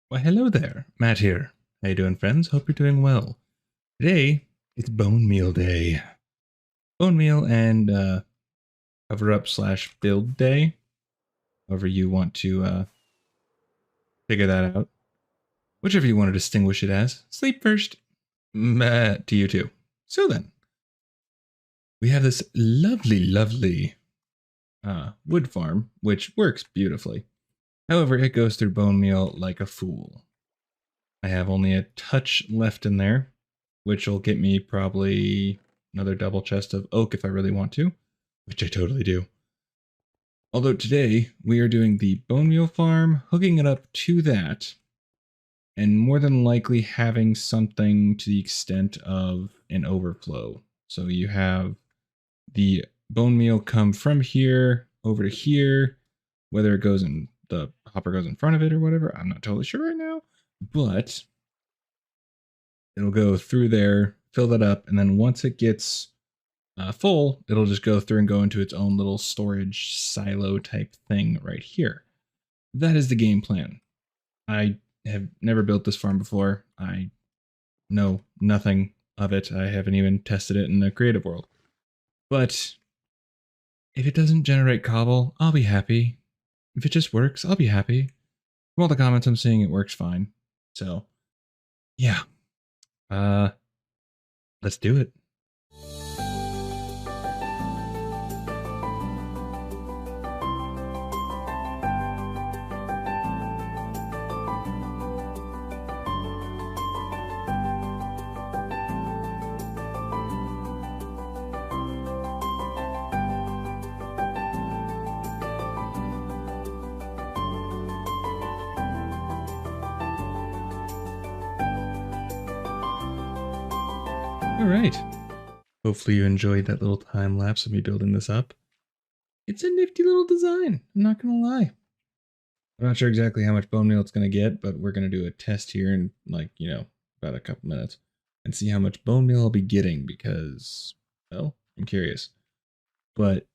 Well, hello there. Matt here. How you doing, friends? Hope you're doing well. Today, it's bone meal day. Bone meal and cover up slash build day. However you want to figure that out. Whichever you want to distinguish it as. Sleep first. To you too. So then, we have this lovely wood farm, which works beautifully. However, it goes through bone meal like a fool. I have only a touch left in there, which will get me probably another double chest of oak if I really want to, which I totally do. Although today we are doing the bone meal farm, hooking it up to that, and more than likely having something to the extent of an overflow. So you have the bone meal come from here over to here, whether it goes in the hopper goes in front of it or whatever, I'm not totally sure right now, but it'll go through there, fill that up, and then once it gets full, it'll just go through and go into its own little storage silo type thing right here. That is the game plan. I have never built this farm before. I know nothing of it. I haven't even tested it in the creative world. But if it doesn't generate cobble, I'll be happy. If it just works, I'll be happy. From all the comments I'm seeing, it works fine. So, yeah. Let's do it. All right. Hopefully you enjoyed that little time lapse of me building this up. It's a nifty little design, I'm not going to lie. I'm not sure exactly how much bone meal it's going to get, but we're going to do a test here in about a couple minutes and see how much bone meal I'll be getting because, well, I'm curious. But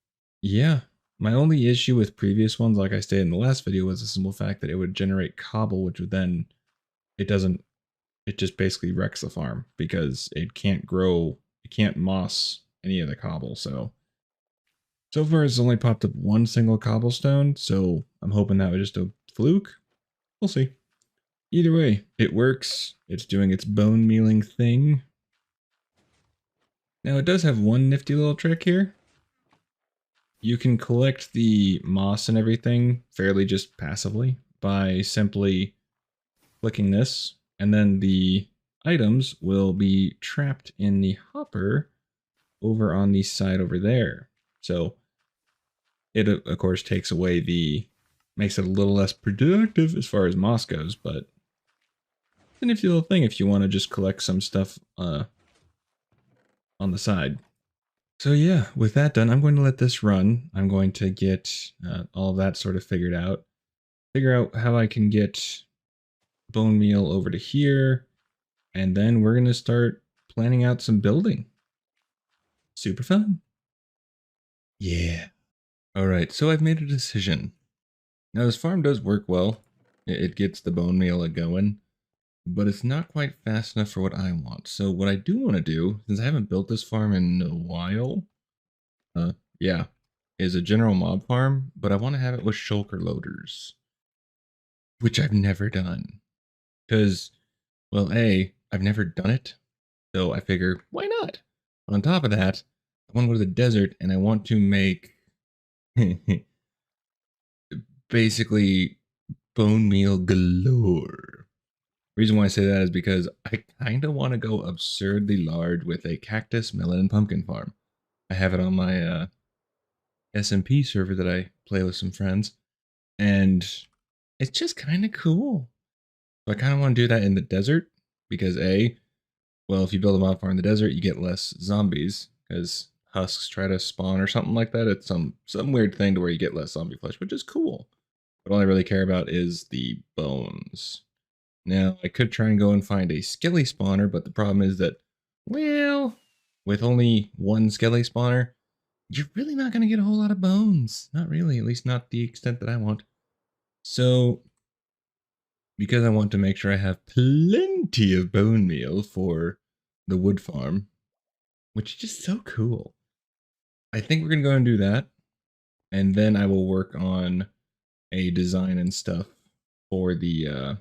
yeah, my only issue with previous ones, like I stated in the last video, was the simple fact that it would generate cobble, which would then, it doesn't, it just basically wrecks the farm because it can't grow, it can't moss any of the cobble. So far it's only popped up one single cobblestone, so I'm hoping that was just a fluke. We'll see. Either way, it works. It's doing its bone mealing thing. Now it does have one nifty little trick here. You can collect the moss and everything fairly just passively by simply clicking this, and then the items will be trapped in the hopper over on the side over there. So it, of course, takes away makes it a little less productive as far as moss goes, but it's a nifty little thing if you want to just collect some stuff on the side. So yeah, with that done, I'm going to let this run. I'm going to get all of that sort of figured out. Figure out how I can get bone meal over to here, and then we're going to start planning out some building. Super fun. Yeah. All right, so I've made a decision. Now this farm does work well. It gets the bone meal going, but it's not quite fast enough for what I want. So what I do want to do, since I haven't built this farm in a while, yeah, is a general mob farm, but I want to have it with shulker loaders, which I've never done. Because, well, I've never done it, so I figure, why not? But on top of that, I want to go to the desert and I want to make basically bone meal galore. Reason why I say that is because I kind of want to go absurdly large with a cactus, melon, and pumpkin farm. I have it on my SMP server that I play with some friends, and it's just kind of cool. So I kind of want to do that in the desert because well, if you build a mob farm in the desert, you get less zombies because husks try to spawn or something like that. It's some weird thing to where you get less zombie flesh, which is cool. But all I really care about is the bones. Now, I could try and go and find a skelly spawner, but the problem is that, well, with only one skelly spawner, you're really not going to get a whole lot of bones. Not really, at least not the extent that I want. So, because I want to make sure I have plenty of bone meal for the wood farm, which is just so cool. I think we're going to go and do that. And then I will work on a design and stuff for the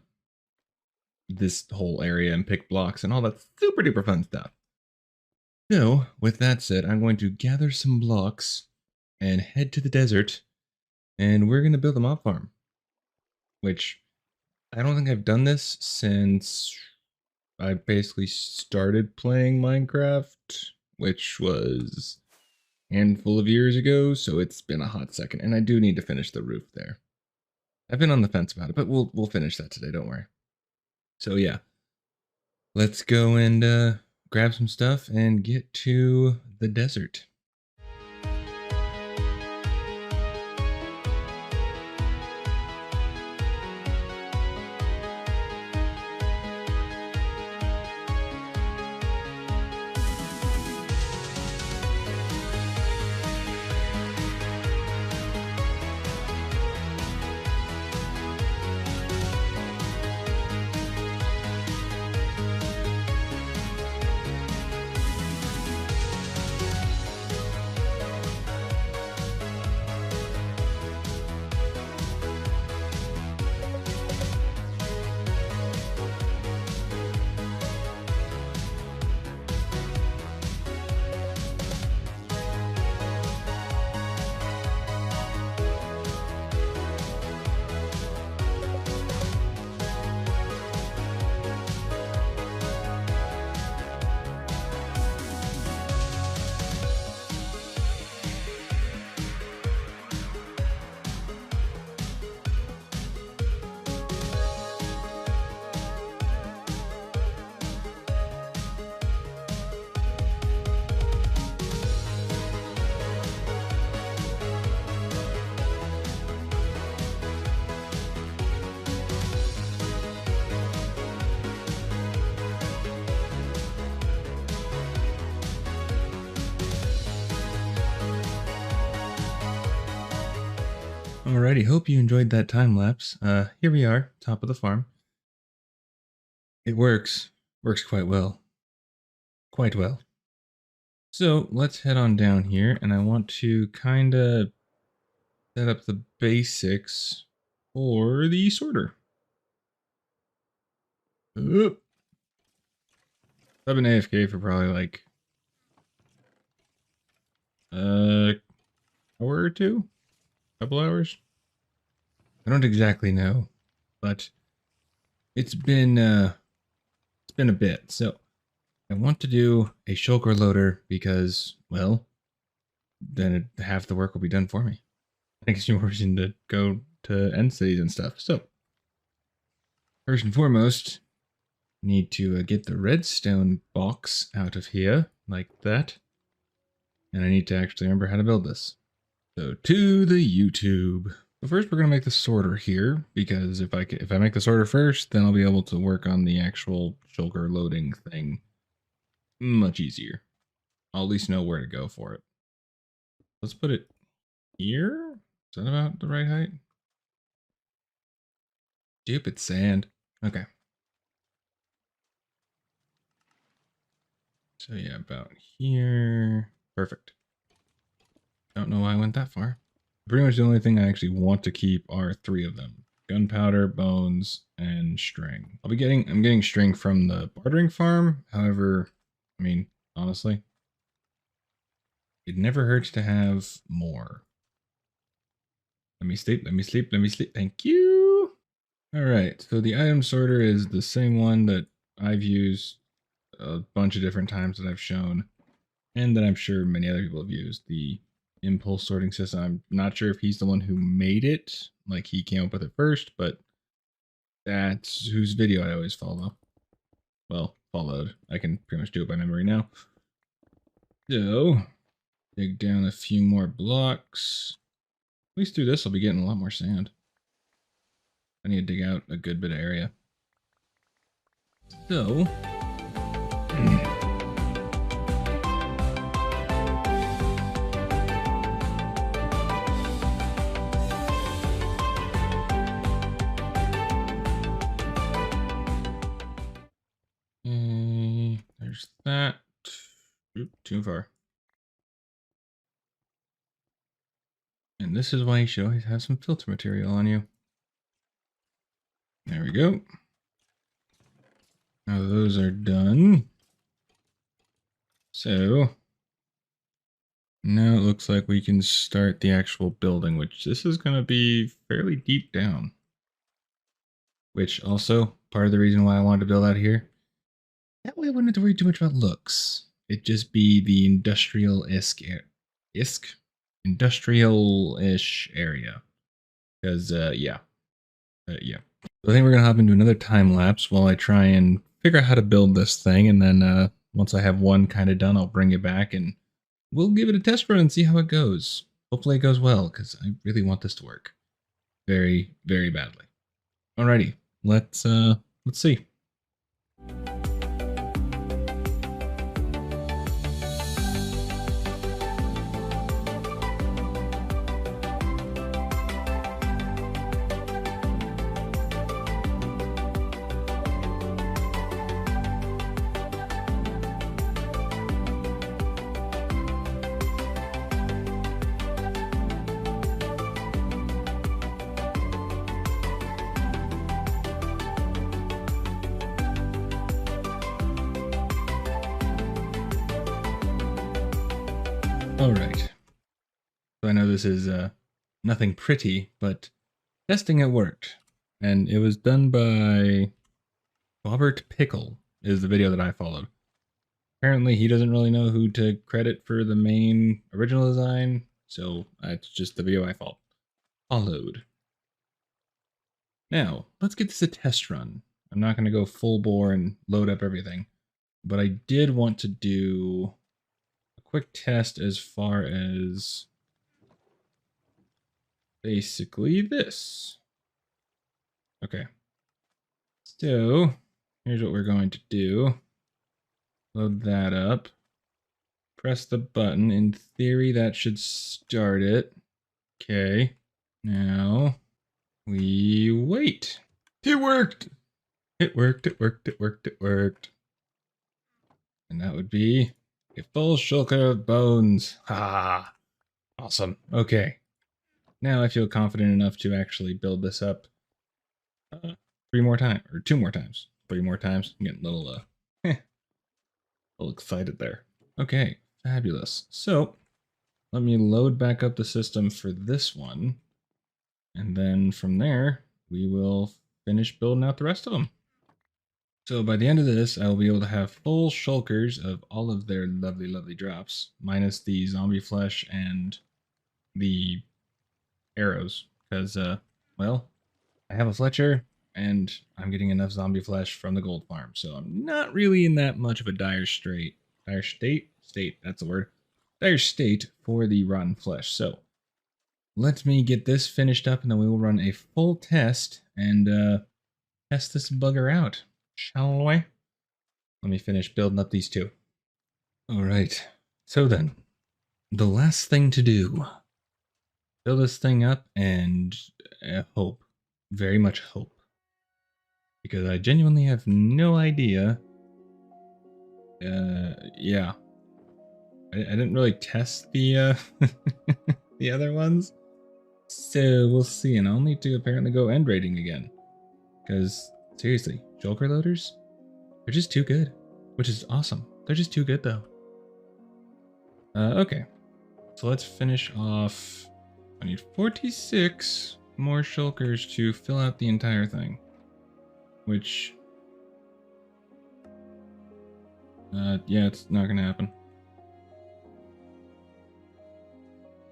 this whole area and pick blocks and all that super duper fun stuff. So, with that said, I'm going to gather some blocks and head to the desert, and we're going to build a mob farm. Which, I don't think I've done this since I basically started playing Minecraft, which was a handful of years ago, so it's been a hot second, and I do need to finish the roof there. I've been on the fence about it, but we'll finish that today, don't worry. So yeah, let's go and grab some stuff and get to the desert. Alrighty, hope you enjoyed that time lapse. Here we are, top of the farm. It works quite well. Quite well. So let's head on down here, and I want to kind of set up the basics for the sorter. Oop. I've been AFK for probably like hour or two, couple hours. I don't exactly know, but it's been a bit. So I want to do a shulker loader because, well, then half the work will be done for me. Thanks to reason to go to end cities and stuff. So first and foremost, need to get the redstone box out of here like that. And I need to actually remember how to build this. So to the YouTube. But first we're going to make the sorter here, because if I make the sorter first, then I'll be able to work on the actual shulker loading thing much easier. I'll at least know where to go for it. Let's put it here. Is that about the right height? Stupid sand. Okay. So yeah, about here. Perfect. Don't know why I went that far. Pretty much the only thing I actually want to keep are 3 of them: gunpowder, bones, and string. I'm getting string from the bartering farm. However, I mean, honestly, it never hurts to have more. Let me sleep. Thank you. All right, so the item sorter is the same one that I've used a bunch of different times that I've shown, and that I'm sure many other people have used. The impulse sorting system. I'm not sure if he's the one who made it, like he came up with it first, but that's whose video I always follow. Well, followed. I can pretty much do it by memory now. So, dig down a few more blocks. At least through this, I'll be getting a lot more sand. I need to dig out a good bit of area. So, There's that. Oop, too far. And this is why you should always have some filter material on you. There we go. Now those are done. So now it looks like we can start the actual building, which this is going to be fairly deep down. Which also, part of the reason why I wanted to build out here. That way I wouldn't have to worry too much about looks. It'd just be the industrial-ish industrial-ish area. Because, yeah. Yeah. So I think we're going to hop into another time lapse while I try and figure out how to build this thing. And then once I have one kind of done, I'll bring it back and we'll give it a test run and see how it goes. Hopefully it goes well, because I really want this to work. Very, very badly. Alrighty. Let's see. All right. So I know this is nothing pretty, but testing it worked. And it was done by Robert Pickle is the video that I followed. Apparently he doesn't really know who to credit for the main original design, so it's just the video I followed. Now, let's get this a test run. I'm not going to go full bore and load up everything, but I did want to do quick test as far as basically this. Okay. So here's what we're going to do. Load that up. Press the button. In theory, that should start it. Okay. Now we wait. It worked. It worked. It worked. It worked. It worked. And that would be a full shulker of bones. Ha! Awesome. Okay. Now I feel confident enough to actually build this up 3 more times, or 2 more times. 3 more times. I'm getting a little excited there. Okay, fabulous. So let me load back up the system for this one. And then from there, we will finish building out the rest of them. So by the end of this, I will be able to have full shulkers of all of their lovely, lovely drops, minus the zombie flesh and the arrows. Because, well, I have a Fletcher, and I'm getting enough zombie flesh from the gold farm. So I'm not really in that much of a dire state, that's the word. Dire state for the rotten flesh. So let me get this finished up, and then we will run a full test and test this bugger out. Shall we? Let me finish building up these 2. All right. So then, the last thing to do. Build this thing up and hope. Very much hope. Because I genuinely have no idea. Yeah. I didn't really test the the other ones. So we'll see. And I'll need to apparently go end rating again. Because seriously, shulker loaders, they're just too good, which is awesome. They're just too good though. Okay, so let's finish off. I need 46 more shulkers to fill out the entire thing, which, yeah, it's not gonna happen.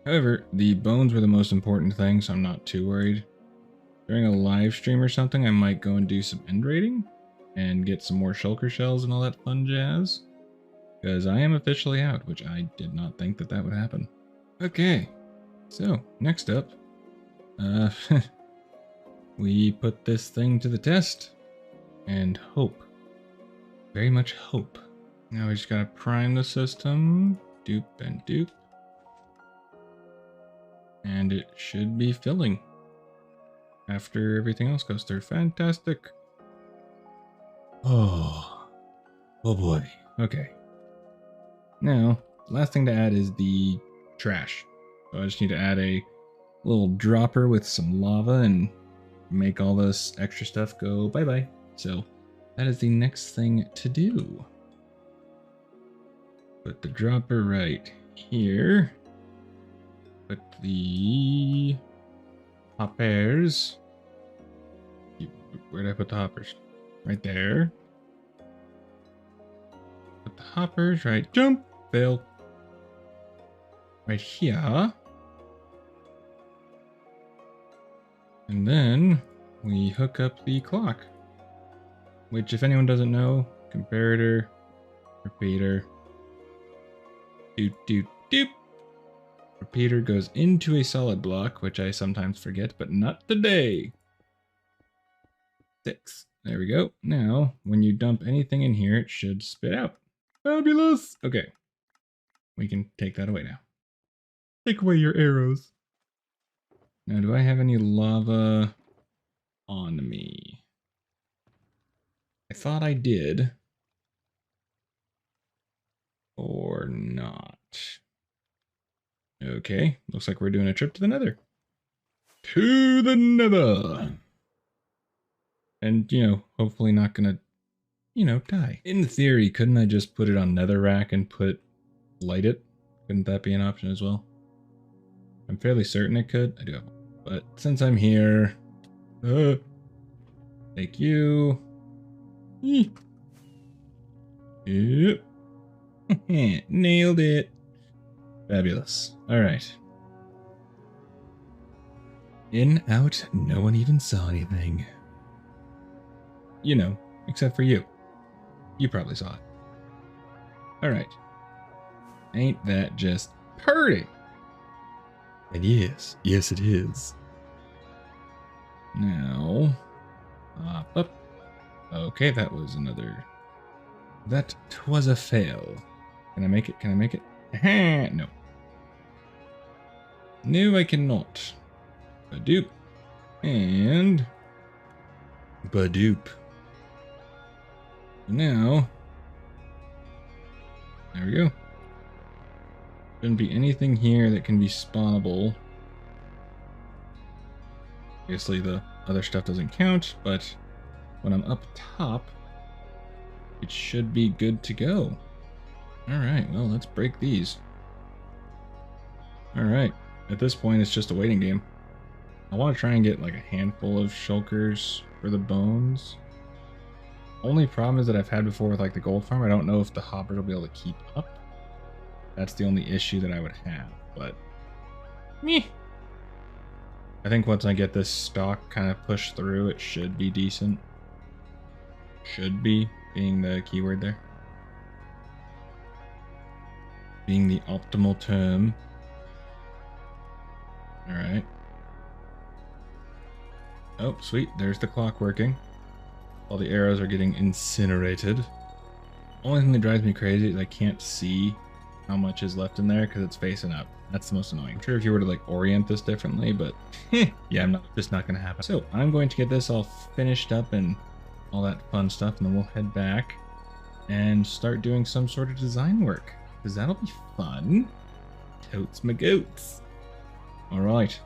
However, the bones were the most important thing, so I'm not too worried. During a live stream or something, I might go and do some end rating and get some more shulker shells and all that fun jazz. Because I am officially out, which I did not think that would happen. Okay, so next up, we put this thing to the test and hope. Very much hope. Now we just gotta prime the system, dupe and dupe. And it should be filling after everything else goes through. Fantastic. Oh boy. Okay. Now, last thing to add is the trash. So I just need to add a little dropper with some lava and make all this extra stuff go bye-bye. So that is the next thing to do. Put the dropper right here. Put the hoppers. Where did I put the hoppers? Right there. Put the hoppers right. Jump! Fail. Right here. And then we hook up the clock. Which, if anyone doesn't know, comparator, repeater, doot doot doop. Repeater goes into a solid block, which I sometimes forget, but not today. 6. There we go. Now, when you dump anything in here, it should spit out. Fabulous! Okay. We can take that away now. Take away your arrows. Now, do I have any lava on me? I thought I did. Or not. Okay, looks like we're doing a trip to the nether. To the nether! And, hopefully not gonna, die. In theory, couldn't I just put it on netherrack and light it? Couldn't that be an option as well? I'm fairly certain it could. I do have one. But since I'm here, take you. Yep. Nailed it. Fabulous. All right. In, out, no one even saw anything. Except for you. You probably saw it. All right. Ain't that just pretty? And yes, it is. Now, up. Okay, that was another. That was a fail. Can I make it? Can I make it? No. No, I cannot. Badoop. And badoop. Now, there we go. Shouldn't be anything here that can be spawnable. Obviously, the other stuff doesn't count, but when I'm up top, it should be good to go. All right, well, let's break these. All right, at this point, it's just a waiting game. I want to try and get like a handful of shulkers for the bones. Only problem is that I've had before with like the gold farm, I don't know if the hoppers will be able to keep up. That's the only issue that I would have, but meh. I think once I get this stock kind of pushed through, it should be decent. Should be being the keyword there. Being the optimal term. All right. Oh, sweet. There's the clock working. All the arrows are getting incinerated. Only thing that drives me crazy is I can't see how much is left in there because it's facing up. That's the most annoying. I'm sure if you were to like orient this differently, but yeah, just not gonna happen. So I'm going to get this all finished up and all that fun stuff, and then we'll head back and start doing some sort of design work because that'll be fun. Totes my goats. All right,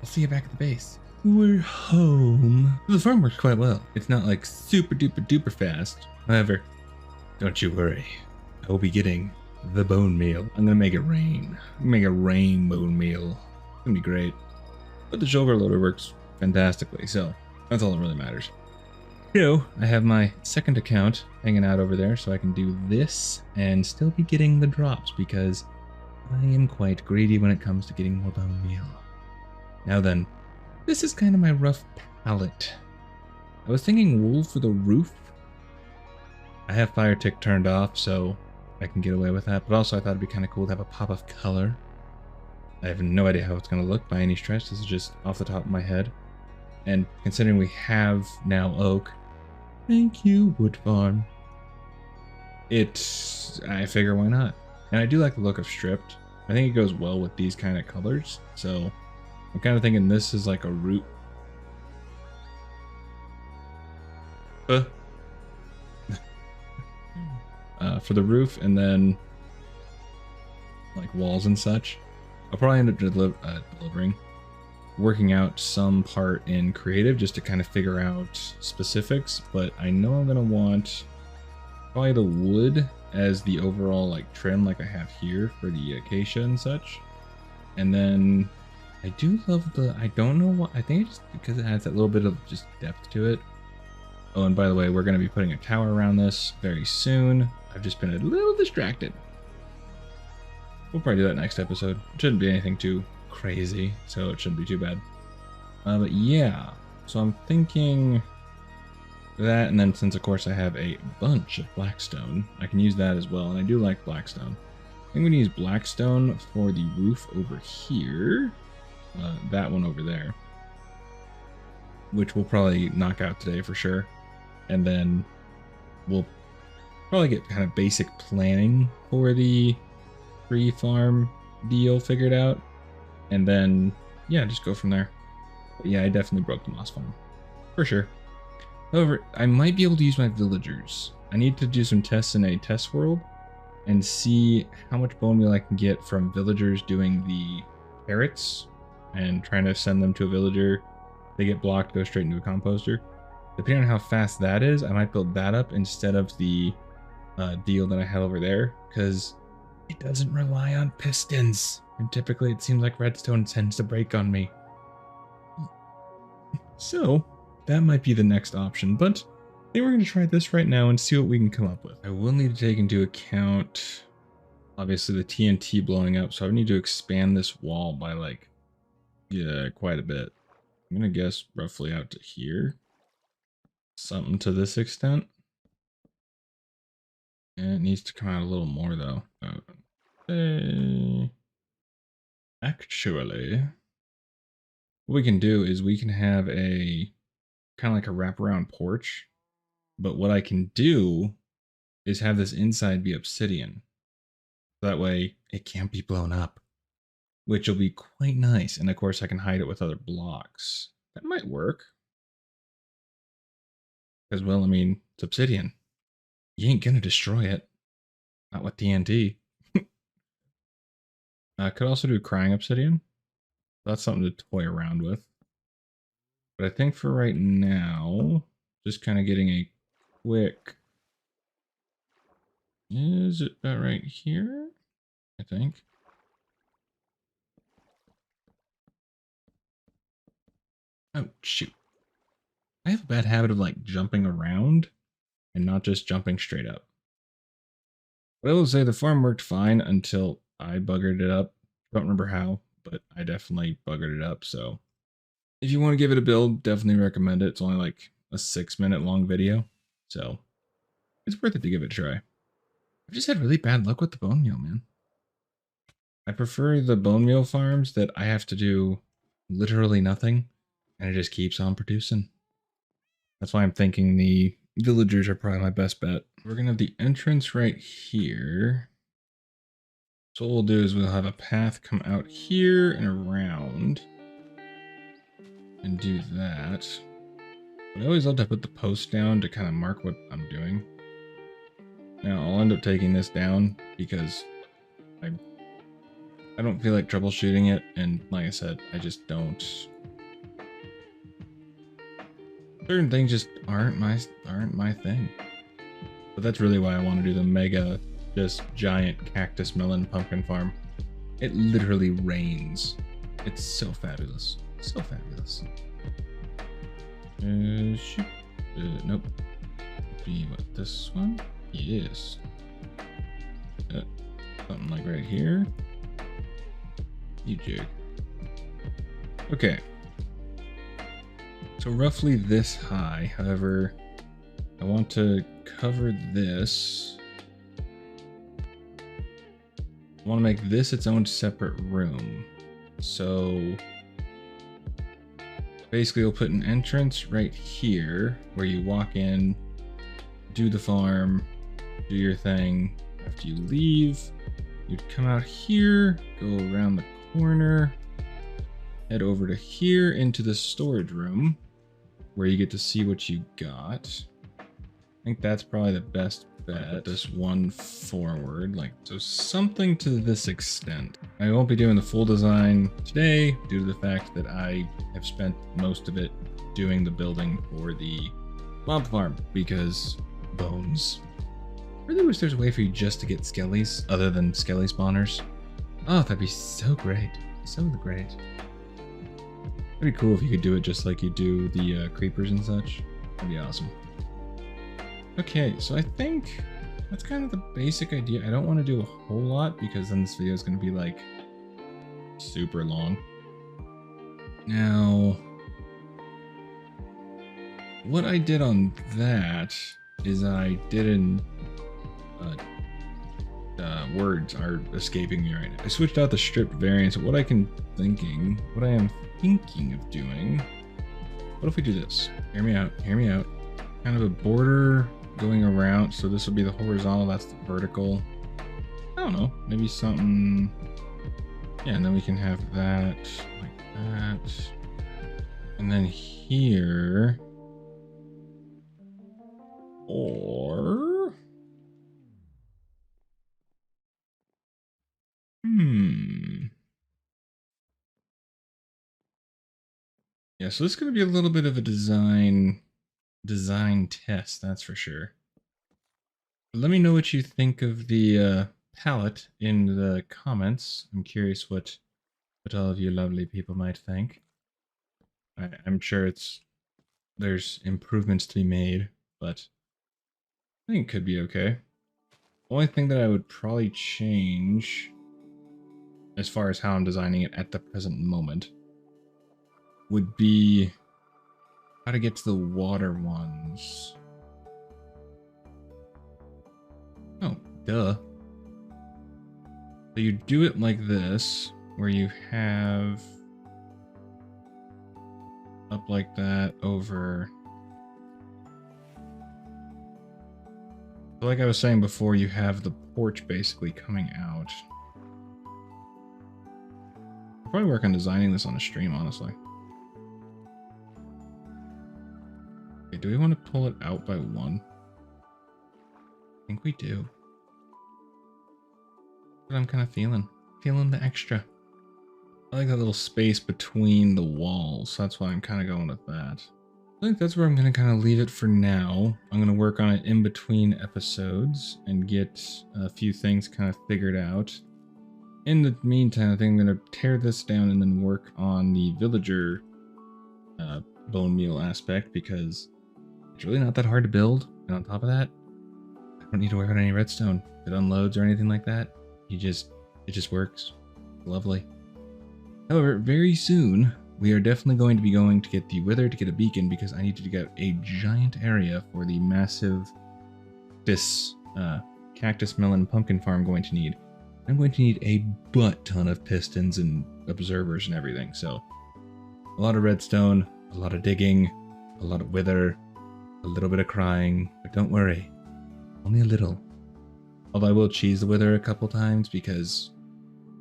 I'll see you back at the base. We're home. The farm works quite well. It's not like super duper duper fast. However, don't you worry. I will be getting the bone meal. I'm gonna make it rain. Make it rain bone meal. It's gonna be great. But the shoulder loader works fantastically, so that's all that really matters. So I have my second account hanging out over there, so I can do this and still be getting the drops because I am quite greedy when it comes to getting more bone meal. Now then, this is kind of my rough palette. I was thinking wool for the roof. I have fire tick turned off, so I can get away with that. But also I thought it'd be kind of cool to have a pop of color. I have no idea how it's going to look by any stretch. This is just off the top of my head. And considering we have now oak, thank you, wood farm. I figure why not. And I do like the look of stripped. I think it goes well with these kind of colors. So I'm kind of thinking this is like a root. for the roof and then like walls and such. I'll probably end up working out some part in creative just to kind of figure out specifics, but I know I'm gonna want probably the wood as the overall like trim like I have here for the acacia and such. And then I do love the, I don't know what, I think it's just because it adds that little bit of just depth to it. Oh, and by the way, we're going to be putting a tower around this very soon. I've just been a little distracted. We'll probably do that next episode. It shouldn't be anything too crazy, so it shouldn't be too bad. But yeah, so I'm thinking that, and then since of course I have a bunch of blackstone, I can use that as well, and I do like blackstone. I think we need to use blackstone for the roof over here. That one over there, which we'll probably knock out today for sure. And then we'll probably get kind of basic planning for the tree farm deal figured out. And then, yeah, just go from there. But yeah, I definitely broke the moss farm for sure. However, I might be able to use my villagers. I need to do some tests in a test world and see how much bone meal I can get from villagers doing the carrots and trying to send them to a villager. They get blocked, go straight into a composter. Depending on how fast that is, I might build that up instead of the deal that I have over there, because it doesn't rely on pistons. And typically it seems like redstone tends to break on me. So that might be the next option, but I think we're going to try this right now and see what we can come up with. I will need to take into account, obviously, the TNT blowing up, so I would need to expand this wall by like, yeah, quite a bit. I'm going to guess roughly out to here. Something to this extent. And it needs to come out a little more though. Actually, what we can do is we can have a kind of like a wraparound porch. But what I can do is have this inside be obsidian. That way it can't be blown up, which will be quite nice. And of course I can hide it with other blocks. That might work. Because, well, I mean, it's obsidian. You ain't gonna destroy it. Not with TNT. Could also do crying obsidian. That's something to toy around with. But I think for right now, just kind of getting a quick... Is it about right here? I think. Oh, shoot. I have a bad habit of like jumping around and not just jumping straight up. But I will say the farm worked fine until I buggered it up. Don't remember how, but I definitely buggered it up. So if you want to give it a build, definitely recommend it. It's only like a 6-minute long video. So it's worth it to give it a try. I've just had really bad luck with the bone meal, man. I prefer the bone meal farms that I have to do literally nothing and it just keeps on producing. That's why I'm thinking the villagers are probably my best bet. We're going to have the entrance right here. So what we'll do is we'll have a path come out here and around. And do that. But I always love to put the post down to kind of mark what I'm doing. Now I'll end up taking this down because I don't feel like troubleshooting it, and like I said, I just don't. Certain things just aren't my thing. But that's really why I want to do the mega, just giant cactus melon pumpkin farm. It literally rains. It's so fabulous. So fabulous. Shoot. Nope. Be what, this one? Yes. Something like right here. You jig. Okay. So roughly this high. However, I want to cover this. I want to make this its own separate room. So basically we'll put an entrance right here where you walk in, do the farm, do your thing. After you leave, you'd come out here, go around the corner, head over to here into the storage room where you get to see what you got. I think that's probably the best put this one forward, like so, something to this extent. I won't be doing the full design today due to the fact that I have spent most of it doing the building for the mob farm because bones. I really wish there's a way for you just to get skellies other than skelly spawners. Oh, that'd be so great. So great. It'd be cool if you could do it just like you do the creepers and such. That'd be awesome. Okay, so I think that's kind of the basic idea. I don't want to do a whole lot because then this video is going to be like super long. Now, what I did on that is I did an words are escaping me right now. I switched out the stripped variants. What I am thinking of doing. What if we do this? Hear me out. Hear me out. Kind of a border going around. So this will be the horizontal. That's the vertical. I don't know. Maybe something. Yeah, and then we can have that like that. And then here. Or. Yeah, so this is going to be a little bit of a design test, that's for sure. Let me know what you think of the palette in the comments. I'm curious what all of you lovely people might think. I'm sure there's improvements to be made, but I think it could be okay. The only thing that I would probably change as far as how I'm designing it at the present moment would be how to get to the water ones. Oh, duh. So you do it like this, where you have up like that over. So like I was saying before, you have the porch basically coming out. I'll probably work on designing this on a stream, honestly. Okay, do we want to pull it out by one? I think we do. But I'm kind of feeling the extra. I like that little space between the walls, so that's why I'm kind of going with that. I think that's where I'm going to kind of leave it for now. I'm going to work on it in between episodes and get a few things kind of figured out. In the meantime, I think I'm going to tear this down and then work on the villager bone meal aspect because it's really not that hard to build. And on top of that, I don't need to worry about any redstone. If it unloads or anything like that, it just works. Lovely. However, very soon, we are definitely going to get the wither to get a beacon because I need to get a giant area for the massive cactus melon pumpkin farm going to need. I'm going to need a butt ton of pistons and observers and everything. So a lot of redstone, a lot of digging, a lot of wither, a little bit of crying, but don't worry, only a little. Although I will cheese the wither a couple times because,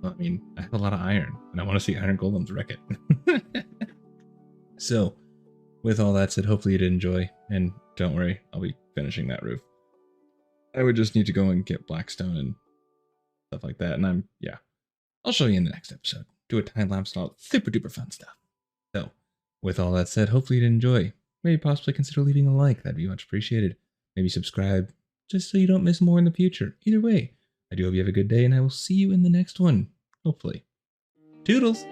well, I mean, I have a lot of iron and I want to see iron golems wreck it. So with all that said, hopefully you did enjoy, and don't worry, I'll be finishing that roof. I would just need to go and get blackstone and stuff like that. And I'll show you in the next episode. Do a time lapse and all super duper fun stuff. So with all that said, hopefully you did enjoy. Maybe possibly consider leaving a like. That'd be much appreciated. Maybe subscribe just so you don't miss more in the future. Either way, I do hope you have a good day and I will see you in the next one. Hopefully. Toodles!